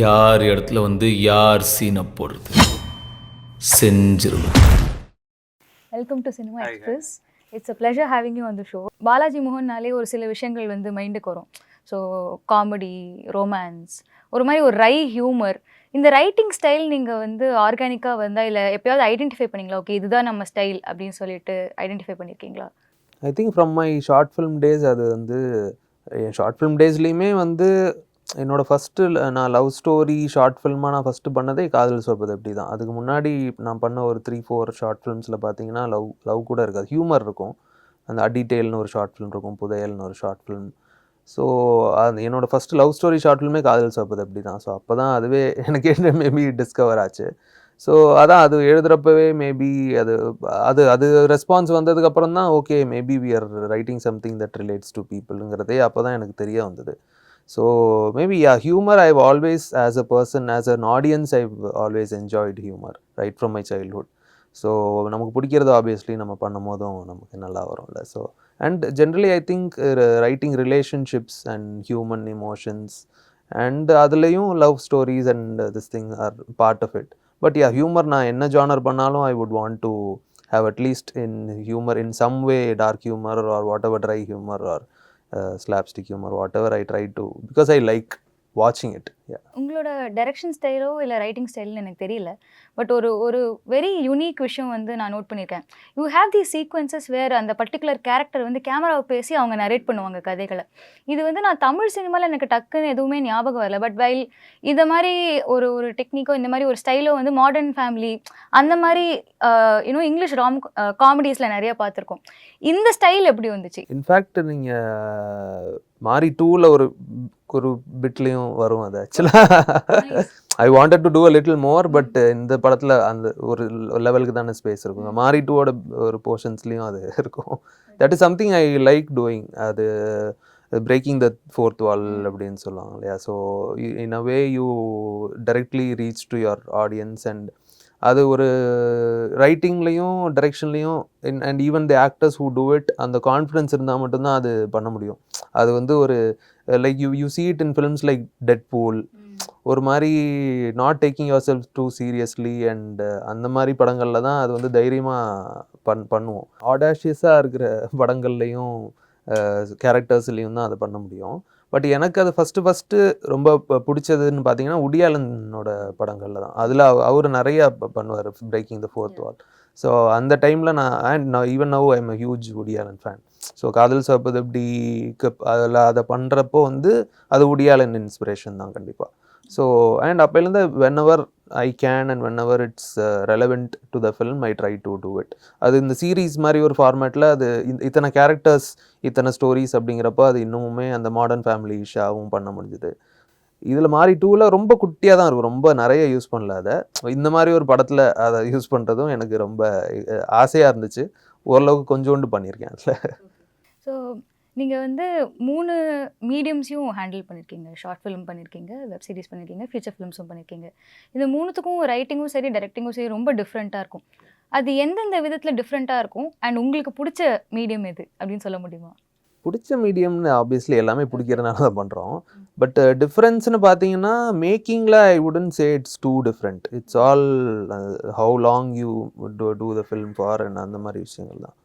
யார் இடத்துல வந்து யார் சீனை போடுறது செஞ்சிருவேன். Welcome to cinema express. It's a pleasure having you on the show. Balaji மோகன்னாலே ஒரு சில விஷயங்கள் வந்து மைண்டுக்கு வரும். ஸோ காமெடி, ரொமான்ஸ், ஒரு மாதிரி ஒரு ஹியூமர். இந்த ரைட்டிங் ஸ்டைல் நீங்கள் வந்து ஆர்கானிக்காக வந்தால் இல்லை எப்போயாவது ஐடென்டிஃபை பண்ணிங்களா? ஓகே, இதுதான் நம்ம ஸ்டைல் அப்படின்னு சொல்லிட்டு ஐடென்டிஃபை பண்ணியிருக்கீங்களா? I think from my short film days அது வந்து என் ஷார்ட் ஃபிலிம் டேஸ்லேயுமே வந்து என்னோடய ஃபஸ்ட்டு நான் லவ் ஸ்டோரி ஷார்ட் ஃபில்மாக நான் ஃபஸ்ட்டு பண்ணதே காதல் சோபது அப்படி தான். அதுக்கு முன்னாடி நான் பண்ண ஒரு 3-4 ஷார்ட் ஃபிலிம்ஸில் பார்த்தீங்கன்னா லவ் கூட இருக்காது, ஹியூமர் இருக்கும். அந்த அடிடெயில்னு ஒரு ஷார்ட் ஃபிலிம் இருக்கும், புதையல்னு ஒரு ஷார்ட் ஃபிலிம். ஸோ அது என்னோடய ஃபஸ்ட்டு லவ் ஸ்டோரி ஷார்ட் ஃபிலிமே காதல் சோபது அப்படி தான். ஸோ அப்போ தான் அதுவே எனக்கு என்ன மேபி டிஸ்கவர் ஆச்சு. ஸோ அதான் அது எழுதுகிறப்பவே மேபி அது அது அது ரெஸ்பான்ஸ் வந்ததுக்கப்புறம் தான் okay maybe we are writing something that relates to பீப்புளுங்கிறதே அப்போ தான் எனக்கு தெரிய வந்தது. So maybe humor I've always, as a person, as an audience, I've always enjoyed humor right from my childhood. So நமக்கு பிடிக்கிறது ஆப்வியஸ்லி நம்ம பண்ணும் போதும் நமக்கு நல்லா வரும்ல. So and generally I think writing relationships and human emotions and அதுலேயும் love stories and this thing are part of it. But humor நான் என்ன ஜானர் பண்ணாலும் I would want to have at least in humor in some way, dark humor or whatever, dry humor or slapstick humor, whatever I try to, because I like watching it. உங்களோட direction ஸ்டைலோ இல்லை writing ஸ்டைல்னு எனக்கு தெரியல. But ஒரு very unique விஷயம் வந்து நான் note பண்ணியிருக்கேன். You have the sequences வேர் அந்த பர்டிகுலர் கேரக்டர் வந்து கேமராவை பேசி அவங்க நரேட் பண்ணுவாங்க கதைகளை. இது வந்து நான் தமிழ் சினிமாவில் எனக்கு டக்குன்னு எதுவுமே ஞாபகம் வரல. பட் வைல் இந்த மாதிரி ஒரு டெக்னிக்கோ இந்த மாதிரி ஒரு ஸ்டைலோ வந்து மாடர்ன் ஃபேமிலி அந்த மாதிரி இன்னும் இங்கிலீஷ் காமெடிஸில் நிறைய பார்த்துருக்கோம். இந்த ஸ்டைல் எப்படி வந்துச்சு? இன்ஃபேக்ட் நீங்கள் மாரி 2ல் ஒரு பிட்லேயும் வரும் அது. ஆக்சுவலாக I wanted to do a little more, but இந்த படத்தில் அந்த ஒரு லெவலுக்கு தானே ஸ்பேஸ் இருக்கும். மாரி 2வோட ஒரு போர்ஷன்ஸ்லேயும் அது இருக்கும். That is something I like doing. அது பிரேக்கிங் த ஃபோர்த் வால் அப்படின்னு சொல்லுவாங்க இல்லையா. So in a way you directly reach to your audience. And அது ஒரு ரைட்டிங்லேயும் டைரெக்ஷன்லேயும் and even the actors who do it அந்த கான்ஃபிடன்ஸ் இருந்தால் மட்டும்தான் அது பண்ண முடியும். அது வந்து ஒரு like you see it in films like Deadpool, ஒரு மாதிரி not taking yourself too seriously and அந்த மாதிரி படங்களில் தான் அது வந்து தைரியமாக பண்ணுவோம். ஆடாஷியஸாக இருக்கிற படங்கள்லையும் கேரக்டர்ஸ்லேயும் தான் அதை பண்ண முடியும். பட் எனக்கு அது ஃபஸ்ட்டு ரொம்ப பிடிச்சதுன்னு பார்த்தீங்கன்னா உடி ஆலனோட படங்களில் தான். அதில் அவர் நிறையா பண்ணுவார் breaking the fourth wall. So அந்த டைமில் நான் even now I am a huge Woody Allen fan. So காதல் சோபது அப்படி அதில் அதை பண்ணுறப்போ வந்து அது உடி ஆலன் இன்ஸ்பிரேஷன் தான் கண்டிப்பாக. ஸோ அண்ட் அப்போலேருந்து whenever I can and whenever it's relevant to the film I try to do it. அது இந்த சீரீஸ் மாதிரி ஒரு ஃபார்மேட்டில் அது இத்தனை கேரக்டர்ஸ் இத்தனை ஸ்டோரிஸ் அப்படிங்கிறப்போ அது இன்னுமுமே அந்த மாடர்ன் ஃபேமிலி ஷாவும் பண்ண முடிஞ்சுது. இதில் மாரி 2ல் ரொம்ப குட்டியாக தான் இருக்கும், ரொம்ப நிறைய யூஸ் பண்ணல. அதை இந்த மாதிரி ஒரு படத்தில் அதை யூஸ் பண்ணுறதும் எனக்கு ரொம்ப ஆசையாக இருந்துச்சு. ஓரளவுக்கு கொஞ்சோண்டு பண்ணியிருக்கேன் அதில். ஸோ நீங்கள் வந்து 3 மீடியம்ஸையும் ஹேண்டில் பண்ணியிருக்கீங்க. ஷார்ட் ஃபிலிம் பண்ணியிருக்கீங்க, வெப் சீரிஸ் பண்ணியிருக்கீங்க, ஃபீச்சர் ஃபிலிம்ஸும் பண்ணியிருக்கீங்க. இந்த 3த்துக்கும் ரைட்டிங்கும் சரி டைரக்டிங்கும் சரி ரொம்ப டிஃப்ரெண்ட்டாக இருக்கும். அது எந்தெந்த விதத்தில் டிஃப்ரெண்ட்டாக இருக்கும் அண்ட் உங்களுக்கு பிடிச்ச மீடியம் எது அப்படின்னு சொல்ல முடியுமா? பிடிச்ச மீடியம்னு ஆப்வியஸ்லி எல்லாமே பிடிக்கிறதுனால தான் பண்ணுறோம். பட் டிஃப்ரென்ஸ்னு பார்த்தீங்கன்னா மேக்கிங்கில் I wouldn't say it's too different. It's all how long you do the film for and அந்த மாதிரி விஷயங்கள் தான்.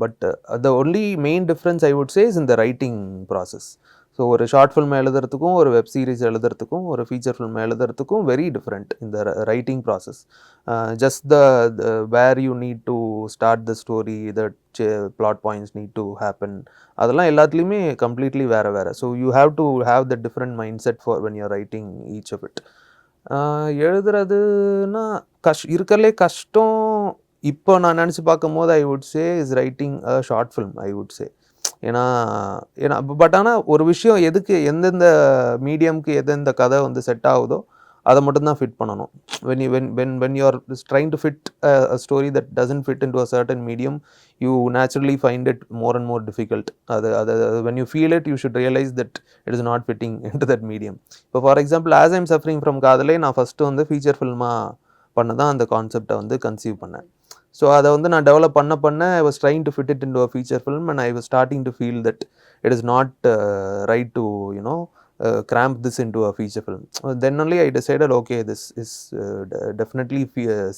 But the only main difference I would say is இந்த ரைட்டிங் ப்ராசஸ். ஸோ ஒரு ஷார்ட் ஃபில்ம் எழுதுறதுக்கும் ஒரு வெப் சீரிஸ் எழுதுறதுக்கும் ஒரு ஃபீச்சர் ஃபில்ம் எழுதுறதுக்கும் வெரி டிஃப்ரெண்ட் இந்த writing process. Just the where you need to start the story, the plot points need to happen, அதெல்லாம் எல்லாத்துலேயுமே கம்ப்ளீட்லி வேறு. So you have to have the different mind set for when your writing each of it. எழுதுறதுன்னா இருக்கிறதுலே கஷ்டம் இப்போ நான் நினச்சி பார்க்கும் போது I would say is writing a short film I would say. ஏன்னா பட் ஆனால் ஒரு விஷயம் எதுக்கு எந்தெந்த மீடியம்க்கு எந்தெந்த கதை வந்து செட் ஆகுதோ அதை மட்டும்தான் ஃபிட் பண்ணணும். when you are trying to fit a story that doesn't fit into a certain medium, you naturally find it more and more difficult. When you feel it, you should realize that it is not fitting into that medium. இப்போ for example as I'm suffering from காதலை நான் first வந்து feature ஃபில்மாக பண்ண தான் அந்த கான்செப்டை வந்து conceive பண்ணேன். ஸோ அதை வந்து நான் டெவலப் பண்ண I was trying to fit it into a feature film and I was starting to feel that it is not right to cramp this into a feature film. Then only I decided, okay, this is definitely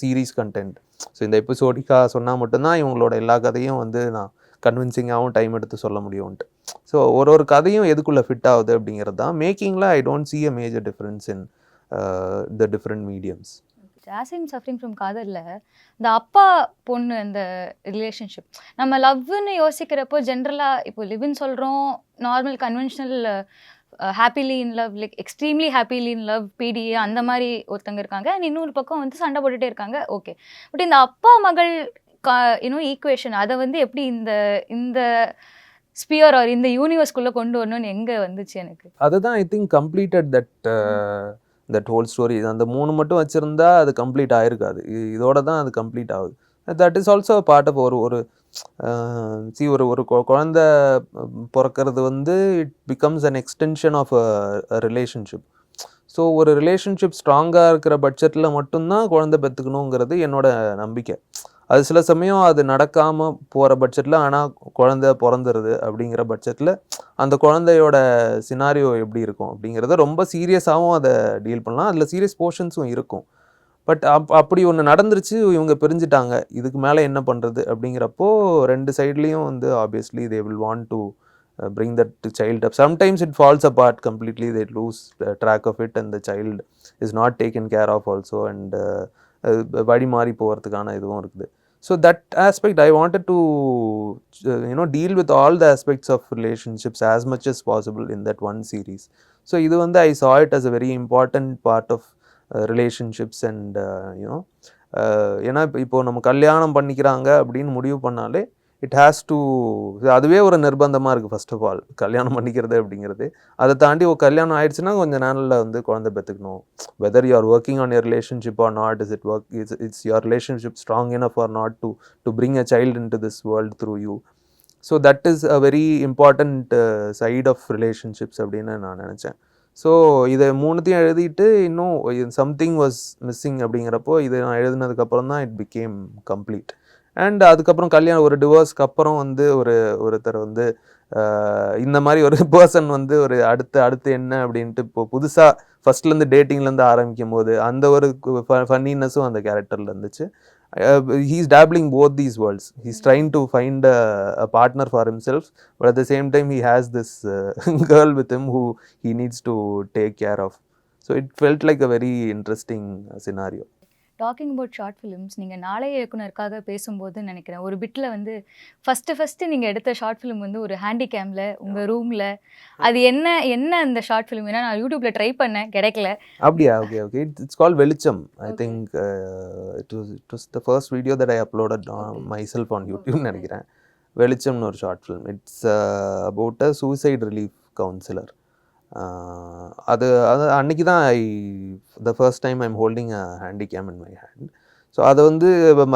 series content. So இந்த எபிசோடிக்காக சொன்னால் மட்டும்தான் இவங்களோட எல்லா கதையும் வந்து நான் கன்வின்சிங்காகவும் time எடுத்து சொல்ல முடியும்ன்ட்டு. ஸோ ஒரு கதையும் எதுக்குள்ளே ஃபிட் ஆகுது அப்படிங்கிறது தான். மேக்கிங்கில் I don't see a major difference in the different mediums. Jasim suffering from காதலில் இந்த அப்பா பொண்ணு அந்த ரிலேஷன்ஷிப் நம்ம லவ்னு யோசிக்கிறப்போ ஜென்ரலாக இப்போ லிவ்னு சொல்கிறோம், normal conventional happily in love, like extremely happily in love, PTA அந்த மாதிரி ஒருத்தங்க இருக்காங்க. இன்னொரு பக்கம் வந்து சண்டை போட்டுகிட்டே இருக்காங்க. ஓகே, பட் இந்த அப்பா மகள் ஈக்குவேஷன் அதை வந்து எப்படி இந்த ஸ்பியர் ஆர் இந்த யூனிவர்ஸ்குள்ளே கொண்டு வரணும்னு எங்கே வந்துச்சு எனக்கு? அதுதான் I think completed that whole story. அந்த 3 மட்டும் வச்சுருந்தா அது கம்ப்ளீட் ஆகிருக்காது. இதோட தான் அது கம்ப்ளீட் ஆகுது. That is also part of ஒரு குழந்தை பிறக்கிறது வந்து it becomes an extension of a relationship. So ஒரு ரிலேஷன்ஷிப் ஸ்ட்ராங்காக இருக்கிற பட்சத்தில் மட்டும்தான் குழந்தை பெற்றுக்கணுங்கிறது என்னோட நம்பிக்கை. அது சில சமயம் அது நடக்காமல் போகிற பட்சத்தில், ஆனால் குழந்தை பிறந்துருது அப்படிங்கிற பட்சத்தில் அந்த குழந்தையோட சினாரியோ எப்படி இருக்கும் அப்படிங்கிறத ரொம்ப சீரியஸாகவும் அதை டீல் பண்ணலாம். அதில் சீரியஸ் போர்ஷன்ஸும் இருக்கும். பட் அப்படி ஒன்று நடந்துருச்சு, இவங்க பிரிஞ்சுட்டாங்க, இதுக்கு மேலே என்ன பண்ணுறது அப்படிங்கிறப்போ 2 சைட்லேயும் வந்து obviously they will want to bring that child up. Sometimes it falls apart completely, they lose track of it and the child is not taken care of also, and வழி மாறி போகிறதுக்கான இதுவும் இருக்குது. So that aspect I wanted to deal with all the aspects of relationships as much as possible in that one series. So இது வந்து I saw it as a very important part of relationships and ஏன்னா இப்போ நம்ம கல்யாணம் பண்ணிக்கிறாங்க அப்படின்னு முடிவு பண்ணாலே இட் ஹேஸ் டு, அதுவே ஒரு நிர்பந்தமாக இருக்குது. ஃபர்ஸ்ட் ஆஃப் ஆல் கல்யாணம் பண்ணிக்கிறது அப்படிங்கிறது. அதை தாண்டி ஒரு கல்யாணம் ஆயிடுச்சுன்னா கொஞ்சம் நாளில் வந்து குழந்தை பெற்றுக்கணும். Whether you are working on your relationship or not, it's your relationship strong enough or not to bring a child in to this world through you. So that is a very important side of relationships அப்படின்னு நான் நினச்சேன். So இதை 3த்தையும் எழுதிட்டு இன்னும் something was missing அப்படிங்கிறப்போ இதை நான் எழுதினதுக்கப்புறம் தான் இட் பிகேம் கம்ப்ளீட். அண்ட் அதுக்கப்புறம் கல்யாணம், ஒரு டிவோர்ஸ்க்கு அப்புறம் வந்து ஒருத்தர் வந்து இந்த மாதிரி ஒரு பர்சன் வந்து ஒரு அடுத்து என்ன அப்படின்ட்டு இப்போ புதுசாக ஃபர்ஸ்ட்லேருந்து டேட்டிங்லேருந்து ஆரம்பிக்கும் போது அந்த ஒரு ஃபன்னினஸும் அந்த கேரக்டரில் இருந்துச்சு. he's dabbling both these worlds. He's trying to find a partner for himself, but at the same time he has this girl with him who he needs to take care of. So it felt like a very interesting scenario. Talking about short films, நீங்கள் நாளைய இயக்குனருக்காக பேசும்போது நினைக்கிறேன் ஒரு பிட்டில் வந்து first நீங்கள் எடுத்த short film வந்து ஒரு ஹேண்டிகேமில் உங்கள் ரூமில், அது என்ன அந்த ஷார்ட் ஃபிலிம்? ஏன்னா நான் யூடியூப்பில் ட்ரை பண்ணேன், கிடைக்கல. அப்படியா? ஓகே. இட்ஸ் கால் வெளிச்சம். I think it was the first video that I uploaded myself on YouTube நினைக்கிறேன். வெளிச்சம்னு ஒரு short film. It's about a suicide relief councillor. அது அன்னைக்கு தான் the first time I'm holding a handycam in my hand. So அது வந்து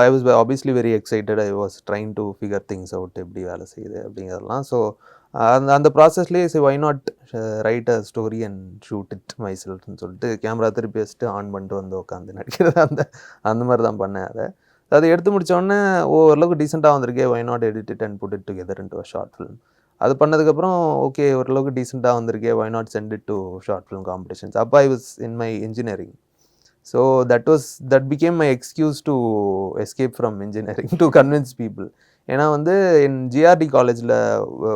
I was obviously very excited. I was trying to figure things out, எப்படி வேலை செய்யுது அப்படிங்கிறதெல்லாம். So அந்த ப்ராசஸ்லேயே சரி why not write a story and shoot it myselfன்னு சொல்லிட்டு camera திருப்பி வச்சுட்டு ஆன் பண்ணிட்டு வந்து உட்காந்து நடிக்கிறது, அந்த மாதிரி தான் பண்ணேன். அதை எடுத்து முடித்தோடனே ஓரளவுக்கு டீசெண்டாக வந்திருக்கே, why not edit it and put it together into a short film. அது பண்ணதுக்கப்புறம் ஓகே ஓரளவுக்கு டீசெண்டாக வந்திருக்கே, why not send it to short film competitions. அப்போ I was in my engineering. So that became my excuse to escape from engineering to convince people. ஏன்னா வந்து என் GRT காலேஜில்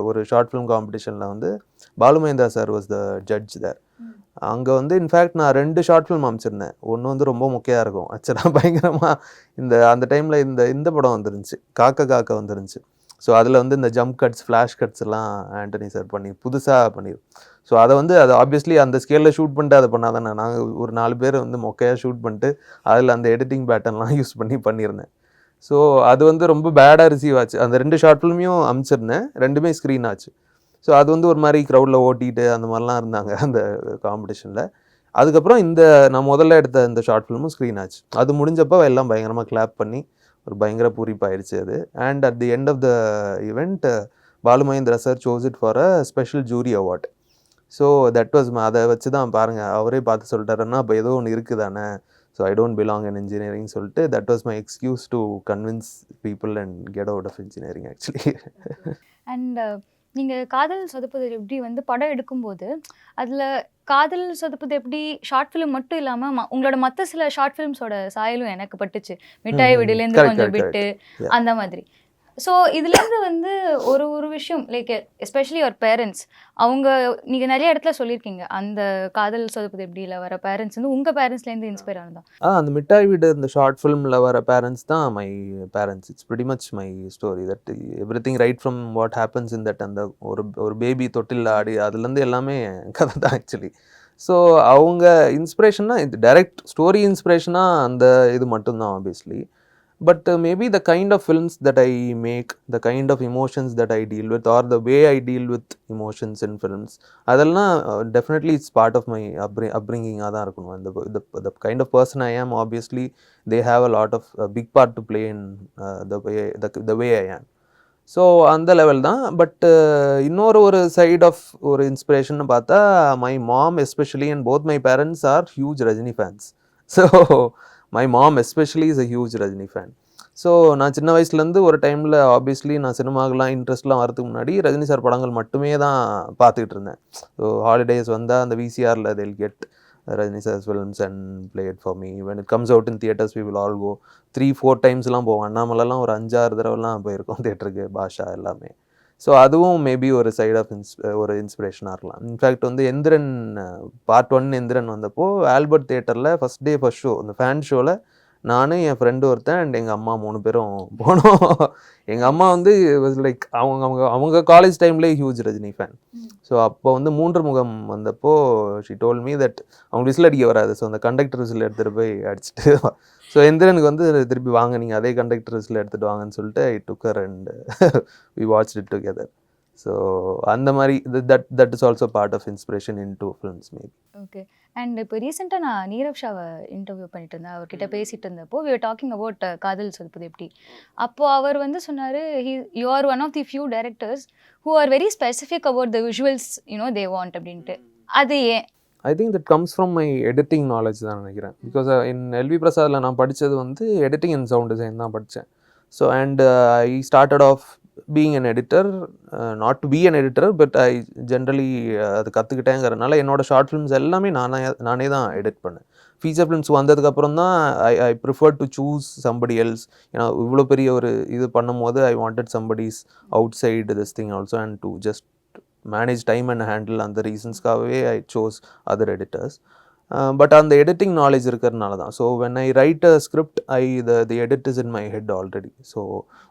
ஒரு ஷார்ட் ஃபிலிம் காம்படிஷனில் வந்து Balu Mahendra sir was the judge there. அங்கே வந்து in fact நான் 2 ஷார்ட் ஃபிலிம் அமைச்சிருந்தேன். ஒன்று வந்து ரொம்ப முக்கியமாக இருக்கும், ஆக்சுவலாக பயங்கரமாக அந்த டைமில் இந்த படம் வந்துருந்துச்சு, காக்க வந்துருந்துச்சு. ஸோ அதில் வந்து இந்த ஜம்ப் கட்ஸ், ஃப்ளாஷ் கட்ஸ் எல்லாம் ஆண்டனி சார் புதுசாக பண்ணிடும். ஸோ அதை ஆப்வியஸ்லி அந்த ஸ்கேலில் ஷூட் பண்ணிட்டு அதை பண்ணாதானே. நாங்கள் ஒரு 4 பேர் வந்து மொக்கையாக ஷூட் பண்ணிட்டு அதில் அந்த எடிட்டிங் பேட்டர்ன்லாம் யூஸ் பண்ணியிருந்தேன். ஸோ அது வந்து ரொம்ப பேடாக ரிசீவ் ஆச்சு. அந்த 2 ஷார்ட் ஃபிலிமையும் அமைச்சிருந்தேன், 2மே ஸ்க்ரீன் ஆச்சு. ஸோ அது வந்து ஒரு மாதிரி க்ரௌடில் ஓட்டிட்டு அந்த மாதிரிலாம் இருந்தாங்க அந்த காம்படிஷனில். அதுக்கப்புறம் நான் முதல்ல எடுத்த இந்த ஷார்ட் ஃபிலிமும் ஸ்க்ரீன் ஆச்சு. அது முடிஞ்சப்போ எல்லாம் பயங்கரமாக கிளாப் பண்ணி ஒரு பயங்கர பூரிப்பாயிடுச்சு அது. And at the end of the event Balu Mahendra sir chose it for a special jury award. So that was, அதை வச்சு தான் பாருங்கள் அவரே பார்த்து சொல்லிட்டாருன்னா அப்போ ஏதோ ஒன்று இருக்குது தானே. So I don't belong in engineering சொல்லிட்டு that was my excuse to convince people and get out of engineering actually. And நீங்கள் காதல் சொதப்புது எப்படி வந்து படம் எடுக்கும்போது அதில் காதல் சொதப்புது எப்படி ஷார்ட் ஃபிலிம் மட்டும் இல்லாமல் உங்களோட மற்ற சில ஷார்ட் ஃபிலிம்ஸோட சாயலும் எனக்கு பட்டுச்சு. மிட்டாய் விடுலேருந்து Correct, கொஞ்சம் correct, விட்டு Yeah. அந்த மாதிரி. ஸோ இதுலேருந்து வந்து ஒரு விஷயம் லைக் எஸ்பெஷலி யுவர் பேரண்ட்ஸ் அவங்க நீங்கள் நிறைய இடத்துல சொல்லியிருக்கீங்க அந்த காதல் சொதப்புது எப்படியில் வர பேரண்ட்ஸ் வந்து உங்கள் பேரண்ட்ஸ்லேருந்து இன்ஸ்பயர் ஆனதா? அந்த மிட்டாய் வீடு இந்த ஷார்ட் ஃபிலிமில் வர பேரண்ட்ஸ் தான் my parents. It's pretty much my story that everything right from what happens in that. அந்த ஒரு பேபி தொட்டில் ஆடி அதுலேருந்து எல்லாமே கதை தான் ஆக்சுவலி. ஸோ அவங்க இன்ஸ்பிரேஷன்னா இது டைரக்ட் ஸ்டோரி இன்ஸ்பிரேஷனாக அந்த இது மட்டும்தான் obviously. But maybe the kind of films that I make, the kind of emotions that I deal with, or the way I deal with emotions in films, அதெல்லாம் definitely it's part of my upbringing. அதான் இருக்கணும். The kind of person I am, obviously they have a lot of big part to play in the way I am. So அந்த level தான். But இன்னொரு side of ஒரு inspiration பார்த்தா my mom especially and both my parents are huge Rajini fans. So my mom especially is a huge Rajini fan. So நான் சின்ன வயசுலேருந்து ஒரு டைமில் ஆப்வியஸ்லி நான் சினிமாக்கெலாம் இன்ட்ரெஸ்ட்லாம் வரதுக்கு முன்னாடி ரஜினி சார் படங்கள் மட்டுமே தான் பார்த்துக்கிட்டு இருந்தேன். ஸோ ஹாலிடேஸ் வந்தால் அந்த விசிஆரில் they'll get Rajini sir's films and play it for me. when it comes out in theatres we will all go 3-4 டைம்ஸ்லாம் போவோம். அண்ணாமலைலாம் ஒரு 5-6 தடவைலாம் போயிருக்கோம் தியேட்டருக்கு, பாஷா எல்லாமே. ஸோ அதுவும் மேபி ஒரு சைட் ஆஃப் ஒரு இன்ஸ்பிரேஷனாக இருக்கலாம். இன்ஃபேக்ட் வந்து எந்திரன் பார்ட் 1 எந்திரன் வந்தப்போ ஆல்பர்ட் தியேட்டரில் ஃபஸ்ட் ஷோ அந்த ஃபேன் ஷோவில் நான் என் ஃப்ரெண்டு ஒருத்தன் அண்ட் எங்கள் அம்மா 3 பேரும் போனோம். எங்கள் அம்மா வந்து லைக் அவங்க காலேஜ் டைம்லேயே ஹியூஜ் ரஜினி ஃபேன். ஸோ அப்போ வந்து 3 முகம் வந்தப்போ ஷி டோல் மீ தட் அவங்க விசில் அடிக்க வராது. ஸோ அந்த கண்டக்டர் விசில் எடுத்துகிட்டு போய் அடிச்சுட்டு ஸோ எந்திரனுக்கு வந்து திருப்பி வாங்க நீங்கள் அதே கண்டக்டர் விசில் எடுத்துகிட்டு வாங்கன்னு சொல்லிட்டு I took her and we watched it together. So அந்த மாதிரி that is also part of inspiration in to films maybe. Okay. And இப்போ ரீசெண்டாக நான் நீரவ் ஷாவை இன்டர்வியூ பண்ணிட்டு இருந்தேன். அவர்கிட்ட பேசிட்டு இருந்தப்போ we were talking about காதல் சொதப்புது எப்படி. அப்போது அவர் வந்து சொன்னார் you are one of the few directors who are very specific about the visuals they want அப்படின்ட்டு. அது ஏன்? I think that comes from my editing knowledge தான் நினைக்கிறேன். பிகாஸ் இன் எல்வி பிரசாதில் நான் படித்தது வந்து எடிட்டிங் அண்ட் சவுண்ட் டிசைன் தான் படித்தேன். So and I started off being an editor, not to be an editor but I generally அது கற்றுக்கிட்டேங்கிறதுனால என்னோடய short films எல்லாமே நானே தான் எடிட் பண்ணேன். ஃபீச்சர் ஃபிலிம்ஸ் வந்ததுக்கப்புறம் தான் I prefer to choose somebody else. ஏன்னா இவ்வளோ பெரிய ஒரு இது பண்ணும் போது I wanted somebody's outside this thing also and to just manage time and handle அந்த ரீசன்ஸ்க்காகவே I chose other editors. But அந்த எடிட்டிங் நாலேஜ் இருக்கிறதுனால தான். So when I write a script the edit is in my head already. So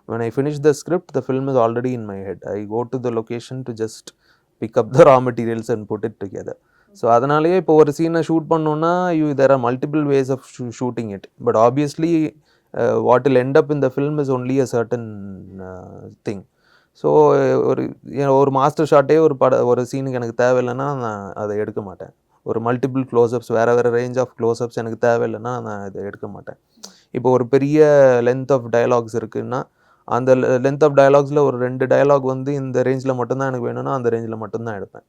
when I finish the script the film is already in my head. I go to the location to just pick up the raw materials and put it together. So அதனாலேயே இப்போ ஒரு சீனை shoot பண்ணோன்னா there are multiple ways of shooting it. But obviously what will end up in the film is only a certain thing. So ஒரு master ஷாட்டே ஒரு சீனுக்கு எனக்கு தேவையில்லைன்னா நான் அதை எடுக்க மாட்டேன். ஒரு மல்டிபிள் க்ளோஸ்அப்ஸ் வேறு ரேஞ்ச் ஆஃப் க்ளோஸ்அப்ஸ் எனக்கு தேவையில்லைன்னா நான் இதை எடுக்க மாட்டேன். இப்போ ஒரு பெரிய லென்த் ஆஃப் டயலாக்ஸ் இருக்குன்னா அந்த லென்த் ஆஃப் டயலாக்ஸில் ஒரு 2 டயலாக் வந்து இந்த ரேஞ்சில் மட்டும்தான் எனக்கு வேணும்னா அந்த ரேஞ்சில் மட்டும்தான் எடுப்பேன்.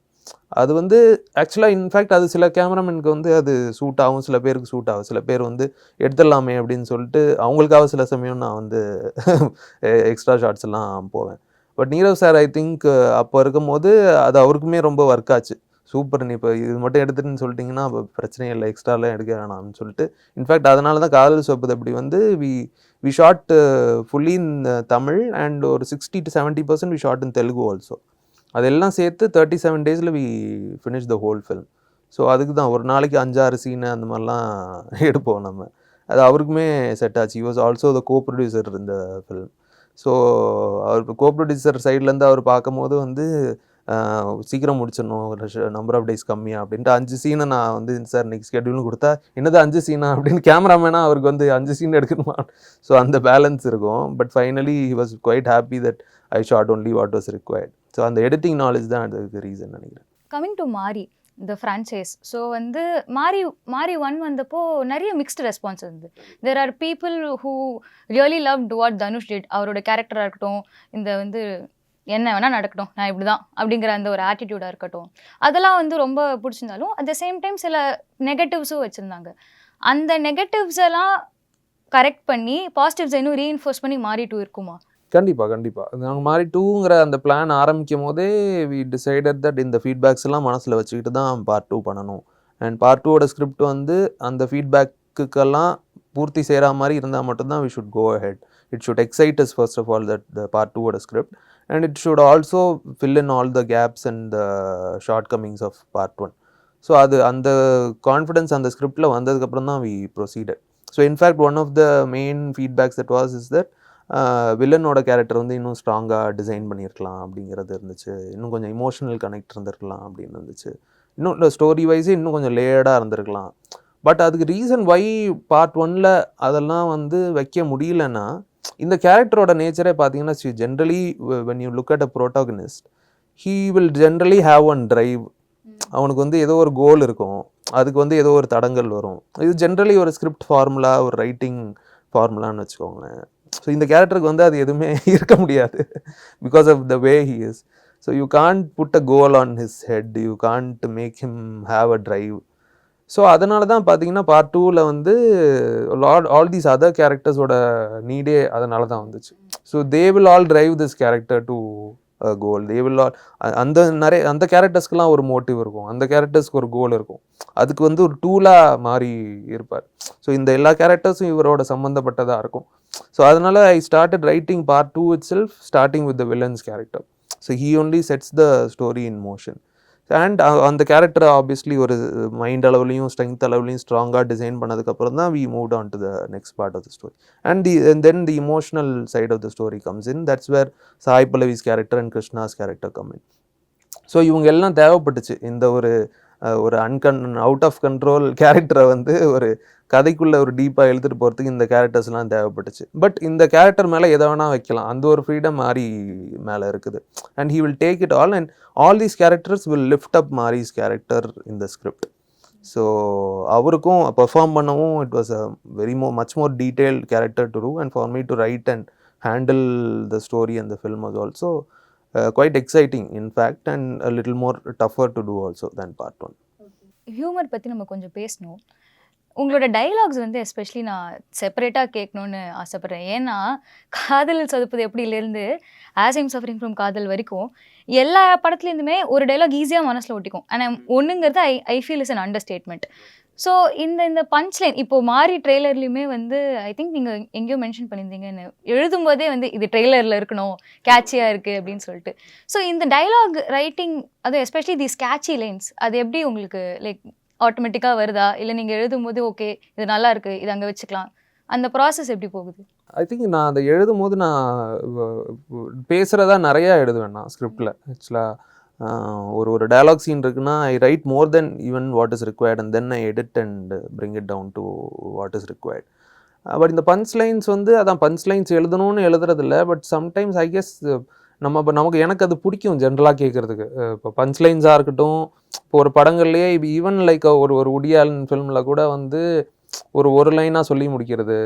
அது வந்து ஆக்சுவலாக இன்ஃபேக்ட் அது சில கேமராமேனுக்கு வந்து அது சூட் ஆகும், சில பேருக்கு சூட் ஆகும். சில பேர் வந்து எடுத்துடலாமே அப்படின்னு சொல்லிட்டு அவங்களுக்காக சில சமயம் நான் வந்து எக்ஸ்ட்ரா ஷார்ட்ஸ் எல்லாம் போவேன். But Nirav sir I think அப்போ இருக்கும்போது அது அவருக்குமே ரொம்ப ஒர்க் ஆச்சு. சூப்பர், நீ இப்போ இது மட்டும் எடுத்துட்டுன்னு சொல்லிட்டிங்கன்னா அப்போ பிரச்சனையே இல்லை, எக்ஸ்ட்ராலாம் எடுக்க வேணாம்னு சொல்லிட்டு. இன்ஃபேக்ட் அதனால தான் காதல் சொப்பது அப்படி வந்து we shot fully in Tamil and ஒரு 60 to 70% we shot in Telugu also. அதெல்லாம் சேர்த்து 37 days we finish the whole film. So அதுக்கு தான் ஒரு நாளைக்கு 5-6 சீனு அந்த மாதிரிலாம் எடுப்போம் நம்ம. அது அவருக்குமே செட் ஆச்சு. He was also the go producer இந்த ஃபில்ம். ஸோ அவர் கோ ப்ரொடியூசர் சைட்லேருந்து அவர் பார்க்கும் போது வந்து சீக்கிரம் முடிச்சிடணும், நம்பர் ஆஃப் டேஸ் கம்மியாக அப்படின்ட்டு 5 சீனை நான் வந்து சார் நெக்ஸ்ட் ஸ்கெட்யூல்னு கொடுத்தா என்னது 5 சீனா அப்படின்னு கேமராமேனாக அவருக்கு வந்து 5 சீன் எடுக்கணுமா. ஸோ அந்த பேலன்ஸ் இருக்கும். But finally he was quite happy that I shot only what was required. So அந்த எடிட்டிங் நாலேஜ் தான் அதுக்கு ரீசன் நினைக்கிறேன். Coming to Maari the franchise. So வந்து மாரி 1 வந்தப்போ நிறைய மிக்ஸ்டு ரெஸ்பான்ஸ் இருந்தது. There are people who really loved what Dhanush did. அவரோட கேரக்டராக இருக்கட்டும், இந்த வந்து என்ன வேணால் நடக்கட்டும், நான் இப்படி தான் அப்படிங்கிற அந்த ஒரு ஆட்டிடியூடாக இருக்கட்டும், அதெல்லாம் வந்து ரொம்ப பிடிச்சிருந்தாலும் அட் த சேம் டைம் சில நெகட்டிவ்ஸும் வச்சுருந்தாங்க. அந்த நெகட்டிவ்ஸ் எல்லாம் கரெக்ட் பண்ணி பாசிட்டிவ்ஸை இன்னும் ரீஇன்ஃபோர்ஸ் பண்ணி மாறி 2 இருக்குமா? கண்டிப்பாக நாங்கள் மாதிரி 2ங்கிற அந்த பிளான் ஆரம்பிக்கும் போதே வி டிசைடட் தட் இந்த ஃபீட்பேக்ஸ் எல்லாம் மனசில் வச்சுக்கிட்டு தான் பார்ட் 2 பண்ணணும். அண்ட் பார்ட் 2வோட ஸ்கிரிப்ட் வந்து அந்த ஃபீட்பேக்குக்கெல்லாம் பூர்த்தி செய்கிற மாதிரி இருந்தால் மட்டும்தான் we should go ahead. It should excite us first of all, that the part 2 of the script, and it should also fill in all the gaps and the shortcomings of part 1. So அது அந்த confidence அந்த ஸ்கிரிப்டில் வந்ததுக்கப்புறம் தான் we proceeded. So in fact one of the main feedbacks that was is that வில்லனோட character வந்து இன்னும் ஸ்ட்ராங்காக design பண்ணியிருக்கலாம் அப்படிங்கிறது இருந்துச்சு. இன்னும் கொஞ்சம் இமோஷனல் கனெக்ட் இருந்திருக்கலாம் அப்படின்னு இருந்துச்சு. இன்னும் ஸ்டோரி வைஸே இன்னும் கொஞ்சம் லேயர்டாக இருந்திருக்கலாம். பட் அதுக்கு ரீசன் வை பார்ட் 1ல் அதெல்லாம் வந்து வைக்க முடியலன்னா, இந்த கேரக்டரோட நேச்சரே பார்த்தீங்கன்னா generally when you look at a protagonist, he will generally have one drive. அவனுக்கு வந்து ஏதோ ஒரு கோல் இருக்கும், அதுக்கு வந்து ஏதோ ஒரு தடங்கள் வரும். இது ஜென்ரலி ஒரு ஸ்கிரிப்ட் ஃபார்முலா, ஒரு ரைட்டிங் ஃபார்முலான்னு வச்சுக்கோங்களேன். ஸோ இந்த கேரக்டருக்கு வந்து அது எதுவுமே இருக்க முடியாது because of the way he is. So you can't put a goal on his head, you can't make him have a drive. So அதனால தான் பார்த்தீங்கன்னா பார்ட் 2வில் வந்து ஆல் தீஸ் அதர் கேரக்டர்ஸோட நீடே அதனால தான் வந்துச்சு. So they will all drive this character to goal. They will all அந்த கேரக்டர்ஸ்க்கெலாம் ஒரு மோட்டிவ் இருக்கும், அந்த கேரக்டர்ஸ்க்கு ஒரு கோல் இருக்கும். அதுக்கு வந்து ஒரு டூலாக மாறி இருப்பார். ஸோ இந்த எல்லா கேரக்டர்ஸும் இவரோட சம்மந்தப்பட்டதாக இருக்கும். ஸோ அதனால I started writing part 2 it self starting with the villains character. So he only sets the story in motion. And அந்த கேரக்டரை ஆப்வியஸ்லி ஒரு மைண்ட் அளவுலையும் ஸ்ட்ரென்த் அளவுலையும் ஸ்ட்ராங்காக டிசைன் பண்ணதுக்கப்புறம் தான் we move on to the next part of the story. And then the emotional side of the story comes in. That's where Sai Pallavi's character and Krishna's character come in. So இவங்க எல்லாம் தேவைப்பட்டுச்சு. இந்த ஒரு out of control கேரக்டரை வந்து ஒரு கதைக்குள்ளே ஒரு டீப்பாக எழுத்துட்டு போகிறதுக்கு இந்த கேரக்டர்ஸ்லாம் தேவைப்பட்டுச்சு. பட் இந்த கேரக்டர் மேலே எதை வேணால் வைக்கலாம், அந்த ஒரு ஃப்ரீடம் மாரி மேலே இருக்குது. And he will take it all and all these characters will lift up Maari's character in the script. So அவருக்கும் பெர்ஃபார்ம் பண்ணவும் it was a much more detailed character to do. And for me to write and handle the story and the film was also quite exciting in fact, and a little more tougher to do also than part 1. Humour பற்றி நம்ம கொஞ்சம் பேசணும். உங்களோட dialogues வந்து especially நான் செப்பரேட்டாக கேட்கணுன்னு ஆசைப்பட்றேன். ஏன்னா காதலில் சொதப்புது எப்படிலேருந்து ஆஸ் ஐம் சஃபரிங் ஃப்ரம் காதல் வரைக்கும் எல்லா படத்துலேருந்துமே ஒரு டைலாக் ஈஸியாக மனசில் ஒட்டிக்கும். ஆனால் ஒன்றுங்கிறது I feel is an understatement. So இந்த பஞ்ச் லைன் இப்போது மாறி ட்ரெய்லர்லையுமே வந்து ஐ திங்க் நீங்கள் எங்கேயோ மென்ஷன் பண்ணியிருந்தீங்கன்னு, எழுதும்போதே வந்து இது ட்ரெய்லரில் இருக்கணும், கேட்சியாக இருக்குது அப்படின்னு சொல்லிட்டு. ஸோ இந்த டைலாக் ரைட்டிங், அது எஸ்பெஷலி தி கேட்சி லைன்ஸ், அது எப்படி உங்களுக்கு லைக் ஆட்டோமேட்டிக்காக வருதா, இல்லை நீங்கள் எழுதும்போது ஓகே இது நல்லா இருக்குது இது அங்கே வச்சுக்கலாம், அந்த ப்ராசஸ் எப்படி போகுது? ஐ திங்க் நான் அதை எழுதும் போது நான் பேசுகிறதா நிறையா எழுதுவேன் நான் ஸ்கிரிப்டில். ஆக்சுவலாக ஒரு டயலாக் சீன் இருக்குன்னா I write more then even what is required and then I edit and bring it down to what is required. But இந்த பஞ்ச் லைன்ஸ் வந்து அதான் பஞ்ச் லைன்ஸ் எழுதணும்னு எழுதுறதில்ல. பட் சம்டைம்ஸ் ஐ கெஸ் நமக்கு எனக்கு அது பிடிக்கும் ஜென்ரலாக கேட்குறதுக்கு. இப்போ பஞ்ச் லைன்ஸாக இருக்கட்டும், இப்போ ஒரு படங்கள்லேயே இப்போ ஈவன் லைக் ஒரு உடி ஆலன் ஃபில்மில் கூட வந்து ஒரு லைனாக சொல்லி முடிக்கிறது.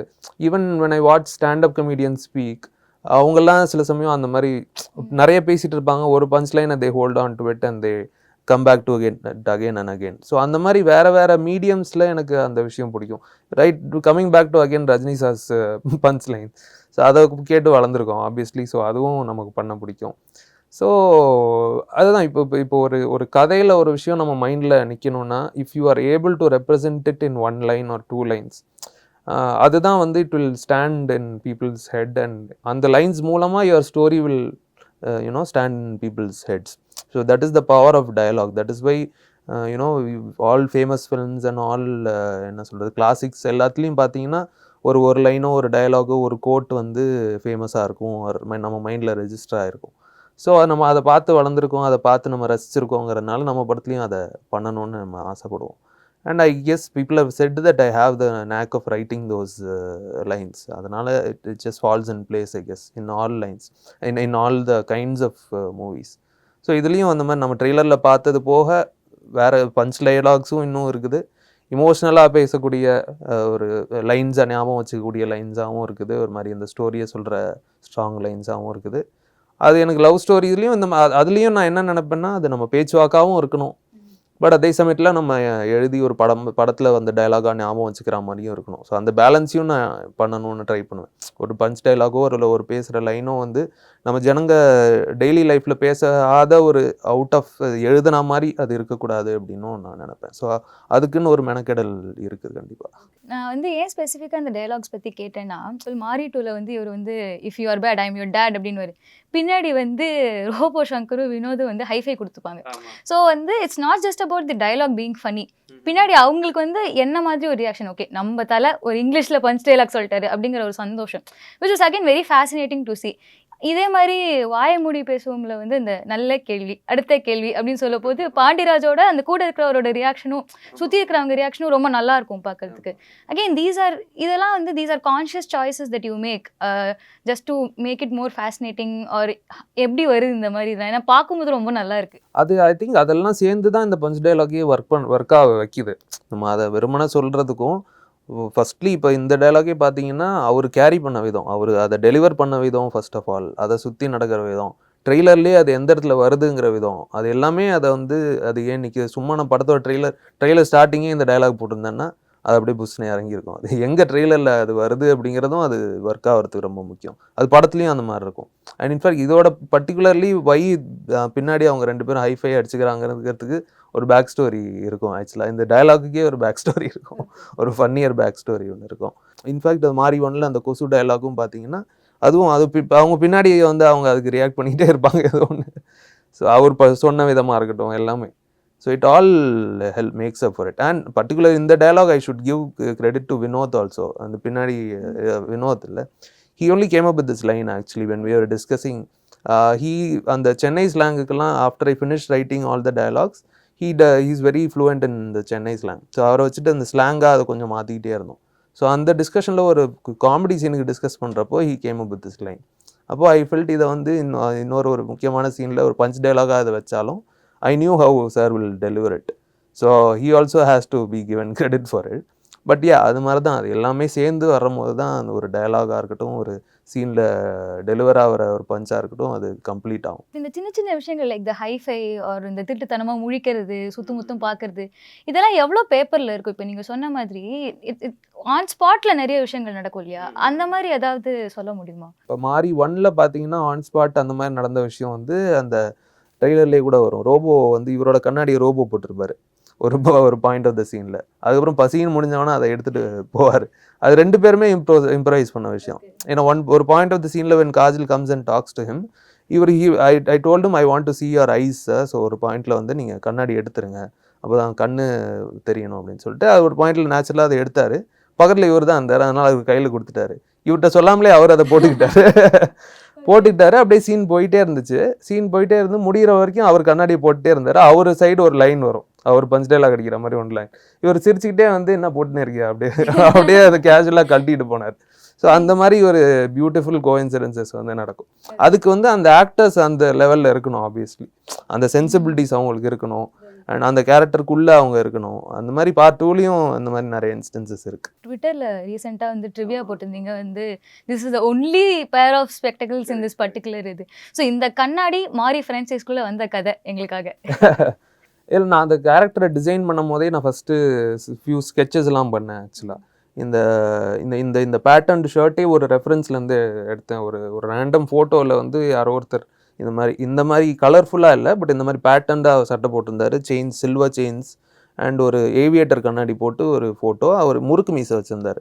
Even when I watch standup comedian speak, அவங்கெல்லாம் சில சமயம் அந்த மாதிரி நிறைய பேசிகிட்டு இருப்பாங்க, ஒரு பஞ்ச் லைனை they hold on to it and they come back to again and again. So அந்த மாதிரி வேறு மீடியம்ஸில் எனக்கு அந்த விஷயம் பிடிக்கும். Right, coming back to again Rajini sir's punch line. So அதை கேட்டு வளர்ந்துருக்கோம் ஆப்வியஸ்லி. ஸோ அதுவும் நமக்கு பண்ண பிடிக்கும். ஸோ அதுதான் இப்போ ஒரு கதையில் ஒரு விஷயம் நம்ம மைண்டில் நிற்கணும்னா, if you are able to represent it in 1 line or 2 lines, அதுதான் வந்து it will stand in people's head. And அந்த லைன்ஸ் மூலமாக your story will stand in people's heads. So that is the power of dialogue. That is why all famous films and all என்ன சொல்கிறது classics எல்லாத்துலேயும் பார்த்தீங்கன்னா ஒரு லைனோ ஒரு டயலாகோ ஒரு code வந்து ஃபேமஸாக இருக்கும், நம்ம மைண்டில் ரெஜிஸ்டர் ஆகிருக்கும். ஸோ நம்ம அதை பார்த்து வளர்ந்துருக்கோம், அதை பார்த்து நம்ம ரசிச்சிருக்கோங்கிறதுனால நம்ம படத்துலையும் அதை பண்ணணும்னு நம்ம ஆசைப்படுவோம். And I guess people have said that I have the knack of writing those lines. அதனால் it just falls in place I guess in all lines, in all the kinds of movies. So இதுலேயும் அந்த மாதிரி நம்ம ட்ரெய்லரில் பார்த்தது போக வேறு punch டயலாக்ஸும் இன்னும் இருக்குது, இமோஷ்னலாக பேசக்கூடிய ஒரு லைன்ஸாக ஞாபகம் வச்சுக்கக்கூடிய லைன்ஸாகவும் இருக்குது, ஒரு மாதிரி அந்த ஸ்டோரியை சொல்கிற ஸ்ட்ராங் லைன்ஸாகவும் இருக்குது. அது எனக்கு லவ் ஸ்டோரிஸ்லேயும் அதுலேயும் நான் என்ன நினைப்பேன்னா, அது நம்ம பேச்சுவாக்காகவும் இருக்கணும், பட் அதே சமயத்தில் நம்ம எழுதி ஒரு படத்தில் வந்து டைலாகாக ஞாபகம் வச்சுக்கிற மாதிரியும் இருக்கணும். ஸோ அந்த பேலன்ஸையும் நான் பண்ணணும்னு ட்ரை பண்ணுவேன். ஒரு பஞ்ச் டைலாகோ ஒரு பேசுகிற லைனோ வந்து நம்ம ஜனங்க டெய்லி லைஃப்பில் பேசாத ஒரு அவுட் ஆஃப் எழுதுன மாதிரி அது இருக்கக்கூடாது அப்படின்னும் நான் நினைப்பேன். ஸோ அதுக்குன்னு ஒரு மெனக்கெடல் இருக்குது கண்டிப்பாக. நான் வந்து ஏன் ஸ்பெசிஃபிக்காக அந்த டைலாக்ஸ் பற்றி கேட்டேன்னா, மாரி டூவில் வந்து இவர் வந்து if you are bad I'm your dad அப்படின்னு பின்னாடி வந்து ரோபோ சங்கரும் வினோதும் வந்து ஹைஃபை கொடுத்துப்பாங்க. ஸோ வந்து it's not just about the dialogue being funny. பின்னாடி அவங்களுக்கு வந்து என்ன மாதிரி ஒரு ரியாக்ஷன், ஓகே நம்ம தலை ஒரு இங்கிலீஷில் பஞ்ச் டைலாக் சொல்லிட்டாரு அப்படிங்கிற ஒரு சந்தோஷம், which is again very fascinating to C. இதே மாதிரி வாய மூடி பேசுவோம்ல வந்து இந்த நல்ல கேள்வி அடுத்த கேள்வி அப்படின்னு சொல்ல போது பாண்டியராஜோட அந்த கூட இருக்கிறவரோட ரியாக்ஷனும் சுற்றி இருக்கிறவங்க ரியாக்ஷனும் ரொம்ப நல்லா இருக்கும் பார்க்கறதுக்கு. அகெயின் இதெல்லாம் வந்து these are conscious choices that you make just to make it more fascinating. Or எப்படி வருது இந்த மாதிரி தான், ஏன்னா பார்க்கும்போது ரொம்ப நல்லா இருக்கு. அது ஐ திங்க் அதெல்லாம் சேர்ந்து தான் இந்த பஞ்ச் டைலாகே ஒர்க் ஆக வைக்கிது. நம்ம அதை வெறுமனே சொல்கிறதுக்கும் ஃபர்ஸ்ட்லி இப்போ இந்த டைலாகே பார்த்தீங்கன்னா அவர் கேரி பண்ண விதம், அவர் அதை டெலிவர் பண்ண விதம், ஃபர்ஸ்ட் ஆஃப் ஆல் அதை சுற்றி நடக்கிற விதம், ட்ரெய்லர்லேயே அது எந்த இடத்துல வருதுங்கிற விதம், அது எல்லாமே அதை வந்து அது ஏன் நிற்கிது. சும்மா நான் படத்தோட ட்ரெய்லர் ஸ்டார்டிங்கே இந்த டைலாக் போட்டிருந்தேன்னா அது அப்படியே புஷ்னே இறங்கியிருக்கும். அது எங்கே ட்ரெய்லரில் அது வருது அப்படிங்கிறதும் அது ஒர்க் ஆகிறதுக்கு ரொம்ப முக்கியம். அது படத்துலையும் அந்த மாதிரி இருக்கும். அண்ட் இன்ஃபேக்ட் இதோட பர்டிகுலர்லி பின்னாடி அவங்க 2 பேரும் ஹைஃபை அடிச்சுக்கிறாங்கிறதுக்கு ஒரு பேக் ஸ்டோரி இருக்கும். ஆக்சுவலாக இந்த டயலாகுக்கே ஒரு பேக் ஸ்டோரி இருக்கும், ஒரு ஃபன்னியர் பேக் ஸ்டோரி ஒன்று இருக்கும். இன்ஃபேக்ட் அது மாரி ஒன்றில் அந்த கொசு டயலாகும் பார்த்தீங்கன்னா அதுவும் அவங்க பின்னாடி வந்து அவங்க அதுக்கு ரியாக்ட் பண்ணிக்கிட்டே இருப்பாங்க ஏதோ ஒன்று. ஸோ அவர் சொன்ன விதமாக இருக்கட்டும் எல்லாமே. So it all makes up for it. And particular இந்த dialogue I should give credit to Vinod also. அந்த பின்னாடி வினோத் இல்லை, he only came up with this line actually when we were discussing. அந்த சென்னை ஸ்லாங்குக்கெல்லாம் after I finish writing all the dialogues he's very fluent in the Chennai slang. So அவரை வச்சுட்டு அந்த ஸ்லாங்காக அதை கொஞ்சம் மாற்றிக்கிட்டே இருந்தோம். ஸோ அந்த டிஸ்கஷனில் ஒரு காமெடி சீனுக்கு டிஸ்கஸ் பண்ணுறப்போ he came up with this line. அப்போது ஐ ஃபெல்ட் இதை வந்து ஒரு முக்கியமான சீனில் ஒரு பஞ்ச் டயலாகாக அதை வச்சாலும் I knew how sir will deliver it. So he also has to be given credit for it. But அது மாதிரி தான், அது எல்லாமே சேர்ந்து வரும்போது தான் அந்த ஒரு டயலாகாக இருக்கட்டும், ஒரு சீனில் டெலிவர் ஆகிற ஒரு பஞ்சாக இருக்கட்டும், அது கம்ப்ளீட் ஆகும். இந்த சின்ன சின்ன விஷயங்கள் லைக் த ஹைஃபை ஆர் இந்த திட்டுத்தனமாக முழிக்கிறது, சுத்தம் பார்க்கறது, இதெல்லாம் எவ்வளோ பேப்பரில் இருக்கும். இப்போ நீங்கள் சொன்ன மாதிரி ஆன் ஸ்பாட்டில் நிறைய விஷயங்கள் நடக்கும் இல்லையா, அந்த மாதிரி ஏதாவது சொல்ல முடியுமா? இப்போ மாரி 1ல் பார்த்தீங்கன்னா ஆன் ஸ்பாட் அந்த மாதிரி நடந்த விஷயம் வந்து அந்த ட்ரெய்லர்லேயே கூட வரும். ரோபோ வந்து இவரோட கண்ணாடியை ரோபோ போட்டிருப்பாரு ஒரு பாயிண்ட் ஆஃப் த சீனில். அதுக்கப்புறம் பசின்னு முடிஞ்சவனா அதை எடுத்துகிட்டு போவார். அது 2 பேருமே இம்ப்ரவைஸ் பண்ண விஷயம். ஏன்னா ஒரு பாயிண்ட் ஆஃப் த சீனில் when Kajal comes and talks to him, I told him I want to see your eyes. So ஒரு பாயிண்டில் வந்து நீங்கள் கண்ணாடி எடுத்துருங்க, அப்போ தான் கண்ணு தெரியணும் அப்படின்னு சொல்லிட்டு அது ஒரு பாயிண்டில் நேச்சுரலாக அதை எடுத்தார். பக்கத்தில் இவர் தான் இருந்தார், அதனால் அவருக்கு கையில் கொடுத்துட்டாரு. இவர்கிட்ட சொல்லாமலே அவர் அதை போட்டுக்கிட்டாரு. அப்படியே சீன் போயிட்டே இருந்துச்சு. இருந்து முடிகிற வரைக்கும் அவர் கண்ணாடியை போட்டுட்டே இருந்தார். அவர் சைடு ஒரு லைன் வரும், அவர் பஞ்ச் டைலாக் அடிக்கிற மாதிரி ஒன்று லைன். இவர் சிரிச்சுக்கிட்டே வந்து என்ன போட்டுனே இருக்கியா அப்படியே அதை கேஷுவலாக கழட்டிட்டு போனார். ஸோ அந்த மாதிரி ஒரு பியூட்டிஃபுல் கோஇன்சிடென்சஸ் வந்து நடக்கும். அதுக்கு வந்து அந்த ஆக்டர்ஸ் அந்த லெவலில் இருக்கணும். ஆப்வியஸ்லி அந்த சென்சிபிலிட்டிஸ் அவங்களுக்கு இருக்கணும், அண்ட் அந்த கேரக்டருக்குள்ளே அவங்க இருக்கணும். அந்த மாதிரி பார்ட் 2லையும் அந்த மாதிரி நிறைய இன்ஸ்டன்சஸ் இருக்குது. ட்விட்டரில் ரீசெண்டாக வந்து ட்ரிவியா போட்டிருந்தீங்க வந்து this is the only pair of spectacles in this particular இது. ஸோ இந்த கண்ணாடி மாரி ஃப்ரான்ச்சைஸ்குள்ளே வந்த கதை எங்களுக்காக. இல்லை, நான் அந்த கேரக்டரை டிசைன் பண்ணும் போதே நான் ஃபஸ்ட்டு ஃபியூ ஸ்கெச்சஸ்லாம் பண்ணேன். ஆக்சுவலாக இந்த இந்த இந்த பேட்டர்ன் ஷர்ட்டே ஒரு ரெஃபரன்ஸ்லேருந்து எடுத்தேன். ஒரு ரேண்டம் ஃபோட்டோவில் வந்து யாரோ ஒருத்தர் இந்த மாதிரி கலர்ஃபுல்லாக இல்லை, பட் இந்த மாதிரி பேட்டர்ன்டாக சட்டை போட்டிருந்தாரு, சில்வர் செயின்ஸ் அண்ட் ஒரு ஏவியேட்டர் கண்ணாடி போட்டு ஒரு ஃபோட்டோ. அவர் முறுக்கு மீசை வச்சுருந்தார்.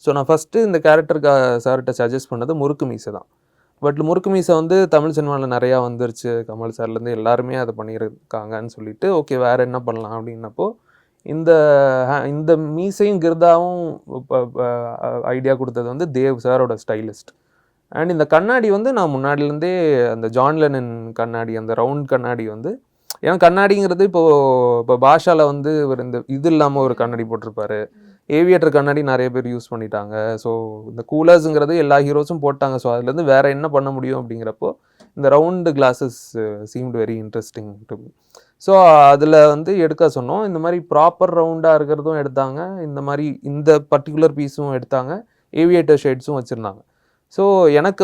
ஸோ நான் ஃபஸ்ட்டு இந்த கேரக்டருக்கு சார்கிட்ட சஜஸ்ட் பண்ணது முறுக்கு மீசை தான். பட் முறுக்கு மீசை வந்து தமிழ் சினிமாவில் நிறையா வந்துருச்சு, கமல் சார்லேருந்து எல்லாருமே அதை பண்ணியிருக்காங்கன்னு சொல்லிட்டு ஓகே வேறு என்ன பண்ணலாம் அப்படின்னப்போ இந்த மீசையும் கிருதாவும் ஐடியா கொடுத்தது வந்து தேவ் சாரோட ஸ்டைலிஸ்ட். அண்ட் இந்த கண்ணாடி வந்து நான் முன்னாடிலேருந்தே அந்த ஜான் லெனன் கண்ணாடி, அந்த ரவுண்ட் கண்ணாடி வந்து ஏன்னா கண்ணாடிங்கிறது இப்போ பாஷாவில் வந்து ஒரு இது இல்லாமல் ஒரு கண்ணாடி போட்டிருப்பாரு. ஏவியேட்டர் கண்ணாடி நிறைய பேர் யூஸ் பண்ணிட்டாங்க. ஸோ இந்த கூலர்ஸுங்கிறது எல்லா ஹீரோஸும் போட்டாங்க. ஸோ அதுலேருந்து வேறு என்ன பண்ண முடியும் அப்படிங்கிறப்போ இந்த round classes seemed very interesting to me. So அதில் வந்து எடுக்க சொன்னோம். இந்த மாதிரி ப்ராப்பர் ரவுண்டாக இருக்கிறதும் எடுத்தாங்க, இந்த மாதிரி இந்த பர்டிகுலர் பீஸும் எடுத்தாங்க, ஏவியேட்டர் ஷேட்ஸும் வச்சுருந்தாங்க. ஸோ எனக்கு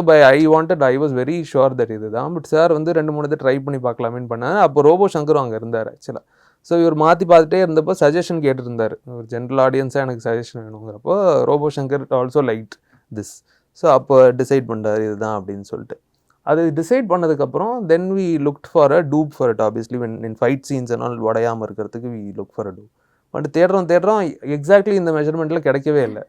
I was very sure that இது தான். பட் சார் வந்து 2-3 ட்ரை பண்ணி பார்க்கலாமேன்னு பண்ணாங்க. அப்போ ரோபோ சங்கரும் அங்கே இருந்தார் ஆக்சுவலாக. ஸோ இவர் மாற்றி பார்த்துட்டே இருந்தப்போ சஜஷன் கேட்டிருந்தார், ஒரு ஜென்ரல் ஆடியன்ஸாக எனக்கு சஜஷன் வேணுங்கிறப்போ Robo Shankar also like this. So அப்போ டிசைட் பண்ணுறாரு இதுதான் அப்படின்னு சொல்லிட்டு. அது டிசைட் பண்ணதுக்கப்புறம் then we looked for a dupe for it. Obviously in fight scenes என்னால் உடையாமல் இருக்கிறதுக்கு we look for a dupe. But தேடுறோம் எக்ஸாக்ட்லி இந்த மெஷர்மெண்ட்டில் கிடைக்கவே இல்லை.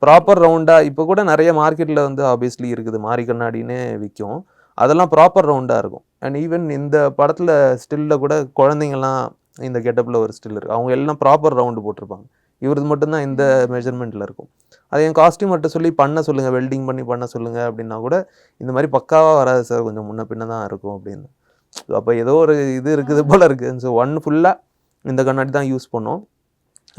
ப்ராப்பர் ரவுண்டாக இப்போ கூட நிறைய மார்க்கெட்டில் வந்து ஆப்வியஸ்லி இருக்குது, மாரி கண்ணாடினே விற்கும், அதெல்லாம் ப்ராப்பர் ரவுண்டாக இருக்கும். அண்ட் ஈவன் இந்த படத்தில் ஸ்டில்லில் கூட குழந்தைங்கள்லாம் இந்த கெட்டப்பில் ஒரு ஸ்டில் இருக்குது, அவங்க எல்லாம் ப்ராப்பர் ரவுண்டு போட்டிருப்பாங்க. இவரது மட்டும்தான் இந்த மெஷர்மெண்ட்டில் இருக்கும். அது என் காஸ்டியூம் மட்டும் சொல்லி பண்ண சொல்லுங்கள், வெல்டிங் பண்ணி பண்ண சொல்லுங்கள் அப்படின்னா கூட இந்த மாதிரி பக்காவாக வராது சார், கொஞ்சம் முன்ன பின்ன தான் இருக்கும் அப்படின்னு. ஸோ அப்போ ஏதோ ஒரு இது இருக்குது போல் இருக்குது. ஸோ ஒன் ஃபுல்லாக இந்த கண்ணாடி தான் யூஸ் பண்ணோம்.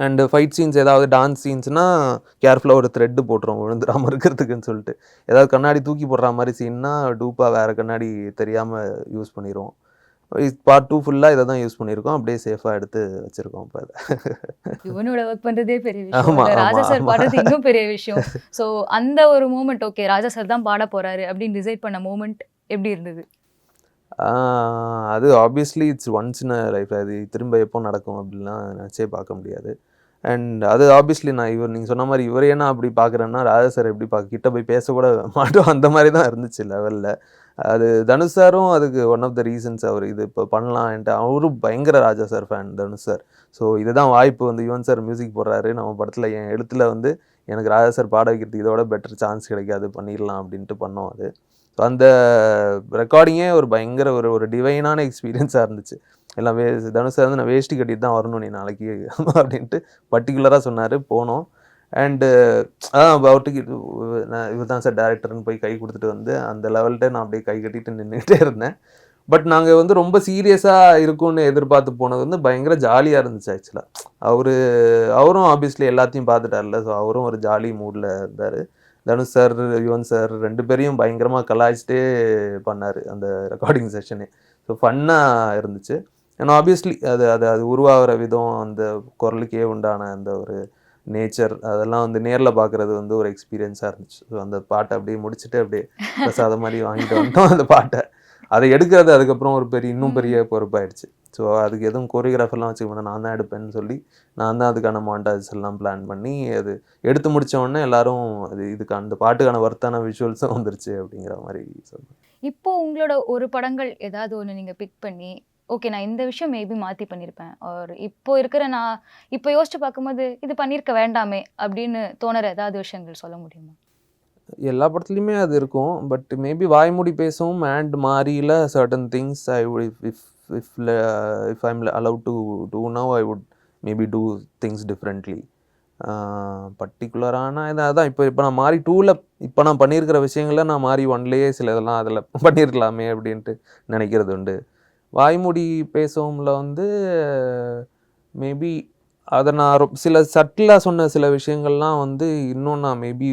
அண்டு ஃபைட் சீன்ஸ் ஏதாவது டான்ஸ் சீன்ஸ்னால் கேர்ஃபுல்லாக ஒரு த்ரெட்டு போட்டுரும் விழுந்துடாமல் இருக்கிறதுக்குன்னு சொல்லிட்டு. ஏதாவது கண்ணாடி தூக்கி போடுற மாதிரி சீன்னா டூப்பாக வேறு கண்ணாடி தெரியாமல் யூஸ் பண்ணிடுவோம். பார்ட் 2 ஃபுல்லாக இதை தான் யூஸ் பண்ணியிருக்கோம், அப்படியே சேஃபாக எடுத்து வச்சுருக்கோம். இப்போ இவனோட ஒர்க் பண்ணுறதே பெரிய விஷயம், ராஜா சார் பாடுறது இன்னும் பெரிய விஷயம். ஸோ அந்த ஒரு மூமெண்ட், ஓகே ராஜா சார் தான் பாட போகிறாரு அப்படின்னு டிசைட் பண்ண மூமெண்ட் எப்படி இருந்தது? அது obviously it's once in a life, அது திரும்ப எப்போ நடக்கும் அப்படின்லாம் நினச்சே பார்க்க முடியாது. அண்ட் அது ஆப்வியஸ்லி நான் நீங்கள் சொன்ன மாதிரி இவரையே நான் அப்படி பார்க்குறேன்னா ராஜா சார் எப்படி கிட்ட போய் பேசக்கூட மாட்டோம், அந்த மாதிரி தான் இருந்துச்சு லெவலில். அது தனுஷ் சாரும் அதுக்கு ஒன் ஆஃப் த ரீசன்ஸ். அவர் இது இப்போ பண்ணலான்ட்டு அவரும் பயங்கர Raja sir fan Dhanush sir. So இதுதான் வாய்ப்பு, வந்து யுவன் சார் மியூசிக் போடுறாரு நம்ம படத்தில், என் எழுத்தில் வந்து எனக்கு ராஜா சார் பாட வைக்கிறதுக்கு இதோட பெட்டர் சான்ஸ் கிடைக்காது, பண்ணிடலாம் அப்படின்ட்டு பண்ணோம் அது. ஸோ அந்த ரெக்கார்டிங்கே ஒரு பயங்கர ஒரு டிவைனான எக்ஸ்பீரியன்ஸாக இருந்துச்சு. எல்லாம் தனுஷ் சார் வந்து நான் வேஷ்டி கட்டிட்டு தான் வரணும் நீ நாளைக்கு அப்படின்ட்டு பர்டிகுலராக சொன்னார். போனோம். அண்டு அவர்கிட்ட இவர் தான் சார் டேரக்டர்னு போய் கை கொடுத்துட்டு வந்து அந்த லெவல்கிட்ட நான் அப்படியே கை கட்டிட்டு நின்றுக்கிட்டே இருந்தேன். பட் நாங்கள் வந்து ரொம்ப சீரியஸாக இருக்கும்னு எதிர்பார்த்து போனது வந்து பயங்கர ஜாலியாக இருந்துச்சு ஆக்சுவலாக. அவரும் ஆப்வியஸ்லி எல்லாத்தையும் பார்த்துட்டார்ல, ஸோ அவரும் ஒரு ஜாலி மூடில் இருந்தார். தனுஷ் சார் யுவன் சார் 2 பேரையும் பயங்கரமாக கலாய்ச்சிட்டே பண்ணார் அந்த ரெக்கார்டிங் செஷனே. ஸோ ஃபன்னாக இருந்துச்சு. ஏன்னா ஆப்வியஸ்லி அது அது அது உருவாகிற விதம், அந்த குரலுக்கே உண்டான அந்த ஒரு நேச்சர், அதெல்லாம் வந்து நேரில் பார்க்குறது வந்து ஒரு எக்ஸ்பீரியன்ஸாக இருந்துச்சு. ஸோ அந்த பாட்டை அப்படியே முடிச்சுட்டு அப்படியே பிரசாதம் மாதிரி வாங்கிட்டு வந்துட்டோம் அந்த பாட்டை. அதை எடுக்கிறது அதுக்கப்புறம் ஒரு இன்னும் பெரிய பொறுப்பாயிடுச்சு. ஸோ அதுக்கு எதுவும் கோரியோகிராஃபர்லாம் வச்சுக்க மாட்டேன், நான் தான் எடுப்பேன்னு சொல்லி நான் தான் அதுக்கான மாண்டாஜஸ் எல்லாம் பிளான் பண்ணி அது எடுத்து முடித்த உடனே எல்லாரும் இதுக்கு அந்த பாட்டுக்கான வர்த்தான விஷுவல்ஸும் வந்துருச்சு அப்படிங்கிற மாதிரி சொல்லுவேன். இப்போ உங்களோட ஒரு படங்கள் ஏதாவது ஒன்று நீங்கள் பிக் பண்ணி ஓகே நான் இந்த விஷயம் மேபி மாற்றி பண்ணியிருப்பேன், ஒரு இப்போ இருக்கிற நான் இப்போ யோசிச்சு பார்க்கும்போது இது பண்ணியிருக்க வேண்டாமே அப்படின்னு தோணுற ஏதாவது விஷயங்கள் சொல்ல முடியுமா? எல்லா படத்துலையுமே அது இருக்கும். பட் மேபி வாய்மூடி பேசும் அண்ட் மாறியில் certain things I would if I'm allowed to do now I would maybe do things differently. பர்டிகுலரான அதான் இப்போ நான் மாறி 2ல் இப்போ நான் பண்ணியிருக்கிற விஷயங்களில் நான் மாறி 1லேயே சில இதெல்லாம் அதில் பண்ணியிருக்கலாமே அப்படின்ட்டு நினைக்கிறது உண்டு. வாய்மூடி பேசுவோம்ல வந்து மேபி அதை நான் சில சட்டிலாக சொன்ன சில விஷயங்கள்லாம் வந்து இன்னும் நான் மேபி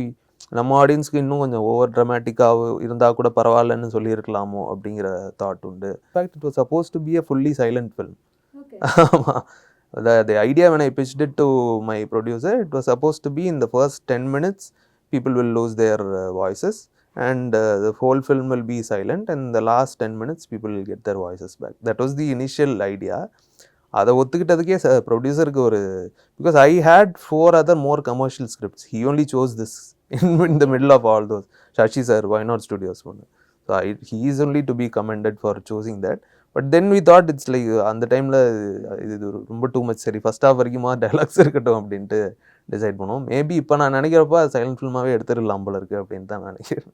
நம்ம ஆடியன்ஸ்க்கு இன்னும் கொஞ்சம் ஓவர் ட்ராமேட்டிக்காக இருந்தால் கூட பரவாயில்லன்னு சொல்லியிருக்கலாமோ அப்படிங்கிற தாட் உண்டு. In fact it was suppose to be a fully silent film. ஆமாம், the idea when I pitched it to my producer, it was supposed to be in the first 10 minutes people will lose their voices and the whole film will be silent and the last 10 minutes people will get their voices back. That was the initial idea. அதை ஒத்துக்கிட்டதுக்கே ப்ரொடியூசருக்கு ஒரு because I had 4 other more commercial scripts. He only chose this in the middle of all those. Shashi sir, Why Not Studios one. So he is only to be commended for choosing that. But then we thought it's like அந்த டைமில் இது ரொம்ப too much, சரி first half வரைக்குமா dialogues இருக்கட்டும் அப்படின்ட்டு decide பண்ணுவோம். Maybe இப்போ நான் நினைக்கிறப்ப சைலண்ட் ஃபில்மாகவே எடுத்துடலாம் போல இருக்குது அப்படின்னு தான் நினைக்கிறேன்.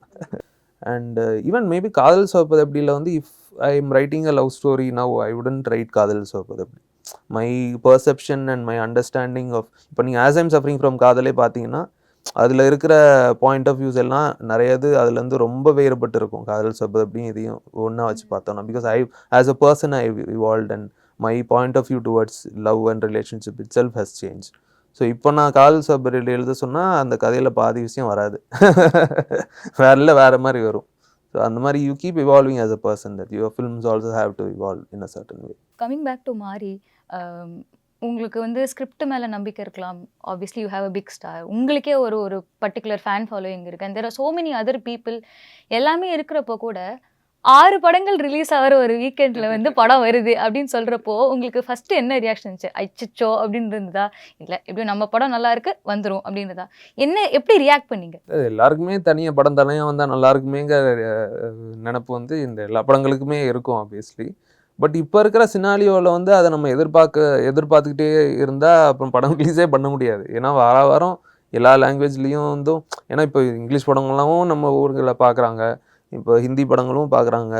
அண்ட் ஈவன் மேபி காதல் சோப்பது அப்படியில் வந்து if I am writing a love story now I wouldn't write காதல் சோப்பது அப்படி. My perception and my understanding of இப்போ நீங்கள் ஆஸ் ஐம் சஃபரிங் ஃப்ரம் காதலே பார்த்தீங்கன்னா அதில் இருக்கிற பாயிண்ட் ஆஃப் வியூஸ் எல்லாம் நிறையது அதுலேருந்து ரொம்ப வேறுபட்டு இருக்கும். காதல் சப்பது அப்படின்னு இதையும் ஒன்றா வச்சு பார்த்தோம்னா because I as a person I evolved and my point of view towards love and relationship itself has change. So இப்போ நான் காதல் சப்பரில் எழுத சொன்னால் அந்த கதையில் பாதி விஷயம் வராது, வேறு மாதிரி வரும். ஸோ அந்த மாதிரி you keep evolving as a person, that your films also have to evolve in a certain way. Coming back to Maari, உங்களுக்கு வந்து ஸ்கிரிப்ட் மேலே நம்பிக்கை இருக்கலாம், obviously you have a big star, உங்களுக்கே ஒரு பர்டிகுலர் ஃபேன் ஃபாலோயிங் இருக்குது, and there are so many other people எல்லாமே இருக்கிறப்போ கூட 6 படங்கள் ரிலீஸ் ஆகிற ஒரு வீக்கெண்டில் வந்து படம் வருது அப்படின்னு சொல்கிறப்போ உங்களுக்கு ஃபஸ்ட்டு என்ன ரியாக்ஷன் இருந்துச்சு? அச்சச்சோ அப்படின்னு இருந்ததா? இல்லை எப்படியும் நம்ம படம் நல்லா இருக்கு வந்துடும் அப்படின்றதா? எப்படி ரியாக்ட் பண்ணீங்க? எல்லாருக்குமே தனியாக படம் தனியாக வந்தால் நல்லா இருக்குமேங்கிற நினப்பு வந்து இந்த எல்லா படங்களுக்குமே இருக்கும் ஆப்வியஸ்லி. பட் இப்போ இருக்கிற சினாலியோவில் வந்து அதை நம்ம எதிர்பார்த்துக்கிட்டே இருந்தால் அப்புறம் படம் ரிலீஸே பண்ண முடியாது. ஏன்னா வாரம் எல்லா லாங்குவேஜ்லேயும் வந்து, ஏன்னா இப்போ இங்கிலீஷ் படங்கள்லாம் நம்ம ஊர்களில் பார்க்குறாங்க, இப்போ ஹிந்தி படங்களும் பார்க்குறாங்க.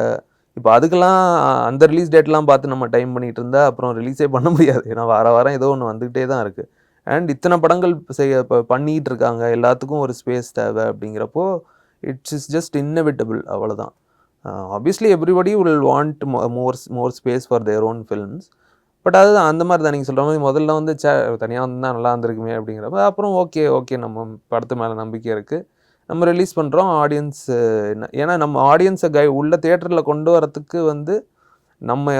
இப்போ அதுக்கெல்லாம் அந்த ரிலீஸ் டேட்லாம் பார்த்து நம்ம டைம் பண்ணிகிட்டு இருந்தால் அப்புறம் ரிலீஸே பண்ண முடியாது. ஏன்னா வாரம் ஏதோ ஒன்று வந்துக்கிட்டே தான் இருக்குது. அண்ட் இத்தனை படங்கள் இப்போ பண்ணிகிட்டு இருக்காங்க, எல்லாத்துக்கும் ஒரு ஸ்பேஸ் தேவை அப்படிங்கிறப்போ இட்ஸ் இஸ் ஜஸ்ட் இன்னெவிட்டபிள், அவ்வளோதான். Obviously everybody will want more space for their own films. But அதுதான் அந்த மாதிரி தான் நீங்கள் சொல்கிற மாதிரி முதல்ல வந்து தனியாக வந்தால் நல்லா இருந்திருக்குமே அப்படிங்கிறப்ப அப்புறம் ஓகே நம்ம படத்து மேலே நம்பிக்கை இருக்குது, நம்ம ரிலீஸ் பண்ணுறோம். ஆடியன்ஸ் என்ன, ஏன்னா நம்ம ஆடியன்ஸை உள்ள தியேட்டரில் கொண்டு வரத்துக்கு வந்து நம்ம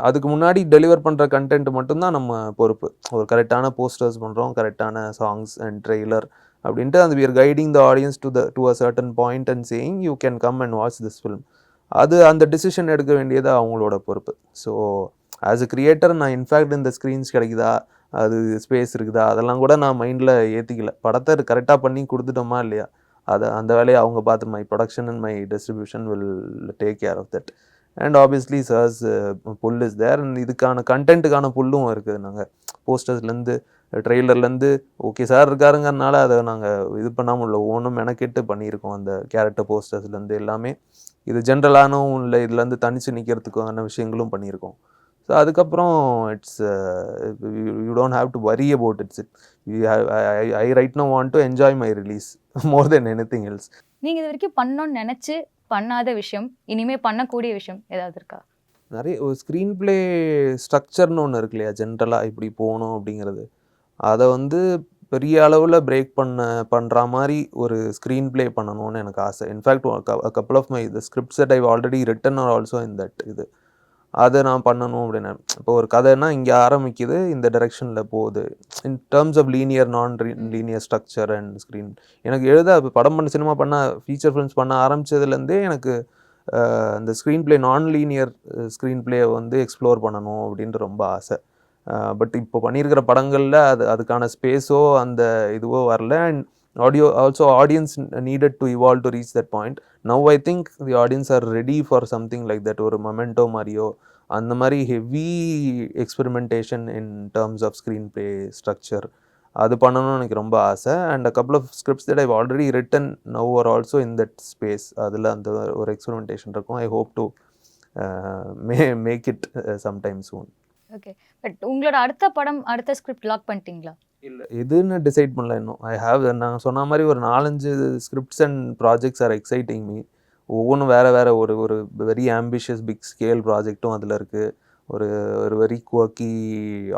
அதுக்கு முன்னாடி டெலிவர் பண்ணுற கண்டென்ட் மட்டும்தான் நம்ம பொறுப்பு. ஒரு கரெக்டான போஸ்டர்ஸ் பண்ணுறோம், கரெக்டான சாங்ஸ் அண்ட் ட்ரெய்லர் அப்படின்ட்டு அந்த we are guiding the audience to a certain point and saying you can come and watch this film. அந்த டிசிஷன் எடுக்க வேண்டியது அவங்களோட பொறுப்பு. ஸோ ஆஸ் அ கிரியேட்டர் நான் இன்ஃபேக்ட் இந்த ஸ்க்ரீன்ஸ் கிடைக்குதா, அது ஸ்பேஸ் இருக்குதா, அதெல்லாம் கூட நான் மைண்டில் ஏற்றிக்கல. படத்தை கரெக்டாக பண்ணி கொடுத்துட்டோமா இல்லையா, அந்த வேலையை அவங்க பார்த்து my production and my distribution will take care of that. And obviously sir's pull is there. And இதுக்கான கண்டென்ட்டுக்கான புல்லும் இருக்குது. நாங்கள் போஸ்டர்ஸ்லேருந்து ட்ரெய்லர்லேருந்து ஓகே சார் இருக்காருங்கிறனால அதை நாங்கள் இது பண்ணாமல் உள்ள ஒன்றும் மெனக்கெட்டு பண்ணியிருக்கோம். அந்த கேரக்டர் போஸ்டர்ஸ்லேருந்து எல்லாமே இது ஜென்ரலானவும் இல்லை, இதுலேருந்து தனிச்சு நிற்கிறதுக்கான விஷயங்களும் பண்ணியிருக்கோம். ஸோ அதுக்கப்புறம் it's you don't have to worry about it's. I right no want to enjoy my release more than anything else. நீங்கள் இது வரைக்கும் பண்ணணும்னு நினச்சி பண்ணாத விஷயம், இனிமேல் பண்ணக்கூடிய விஷயம் ஏதாவது இருக்கா? நிறைய ஒரு ஸ்க்ரீன் ப்ளே ஸ்ட்ரக்சர்னு ஒன்று இருக்கு இல்லையா, ஜென்ரலாக இப்படி போகணும் அப்படிங்கிறது. அதை வந்து பெரிய அளவில் பிரேக் பண்ணுற மாதிரி ஒரு ஸ்க்ரீன் ப்ளே பண்ணணும்னு எனக்கு ஆசை. In fact couple of my the scripts that I've already written are also in that அதை நான் பண்ணணும் அப்படின்னு. இப்போ ஒரு கதைன்னா இங்கே ஆரம்பிக்குது, இந்த டைரெக்ஷனில் போகுது, in terms of linear linear structure and screen. எனக்கு படம் பண்ண சினிமா பண்ண ஃபீச்சர் ஃபிலிம்ஸ் பண்ண ஆரம்பித்ததுலேருந்தே எனக்கு இந்த screen play linear screen play வந்து எக்ஸ்ப்ளோர் பண்ணணும் அப்படின்ட்டு ரொம்ப ஆசை. பட் இப்போ பண்ணியிருக்கிற படங்களில் அதுக்கான ஸ்பேஸோ அந்த இதுவோ வரல. And audience needed to evolve to reach that point. Now I think the audience are ready for something like that, ஒரு மொமெண்டோ மாதிரியோ அந்த மாதிரி heavy experimentation in terms of screen play structure அது பண்ணணும்னு எனக்கு ரொம்ப ஆசை. And couple of scripts that I've already written now are also in that space. அதில் அந்த ஒரு எக்ஸ்பெரிமெண்டேஷன் இருக்கும். I hope to make it sometime soon. Okay, but உங்களோட அடுத்த ஸ்கிரிப்ட் லாக் பண்ணிட்டீங்களா? இல்லை, எதுன்னு டிசைட் பண்ணல இன்னும். நான் சொன்ன மாதிரி ஒரு 4-5 scripts and projects are exciting me. ஒவ்வொன்றும் வேறு ஒரு வெரி ஆம்பிஷியஸ் பிக் ஸ்கேல் ப்ராஜெக்ட்டும் அதில் இருக்குது, ஒரு வெரி குவக்கி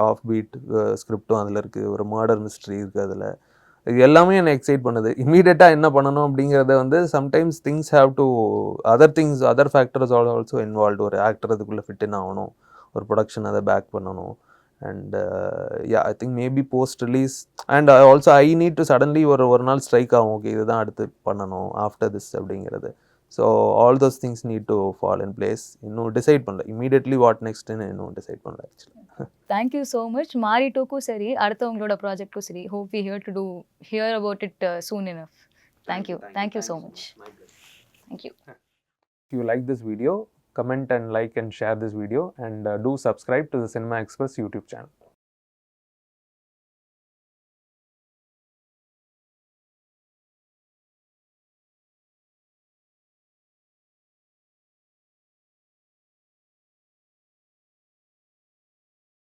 ஆஃப் பீட் ஸ்கிரிப்டும் அதில் இருக்குது, ஒரு மர்டர் மிஸ்ட்ரி இருக்குது அதில். இது எல்லாமே என்னை எக்ஸைட் பண்ணுது. இமீடியட்டாக என்ன பண்ணணும் அப்படிங்கிறத வந்து sometimes things have to other factors also involve. ஒரு ஆக்டர் அதுக்குள்ளே ஃபிட் இன் ஆகணும், ஒரு ப்ரொடக்ஷன் அதை பேக் பண்ணணும். And I think maybe post release and I need to suddenly ஒரு நாள் ஸ்ட்ரைக் ஆகும், ஓகே இதுதான் அடுத்து பண்ணணும் ஆஃப்டர் திஸ் அப்படிங்கிறது. So all those things need to fall in place. இன்னும் டிசைட் பண்ணல இமீடியட்லி வாட் நெக்ஸ்ட்னு இன்னும் டிசைட் பண்ணல ஆக்சுவலி. Thank you so much. மாரி 2க்கும் சரி அடுத்தவங்களோட ப்ராஜெக்ட்டும் சரி, hope we hear about it soon enough. Thank you so much. Thank you. If you like this video, comment and like and share this video, and do subscribe to the Cinema Express YouTube channel.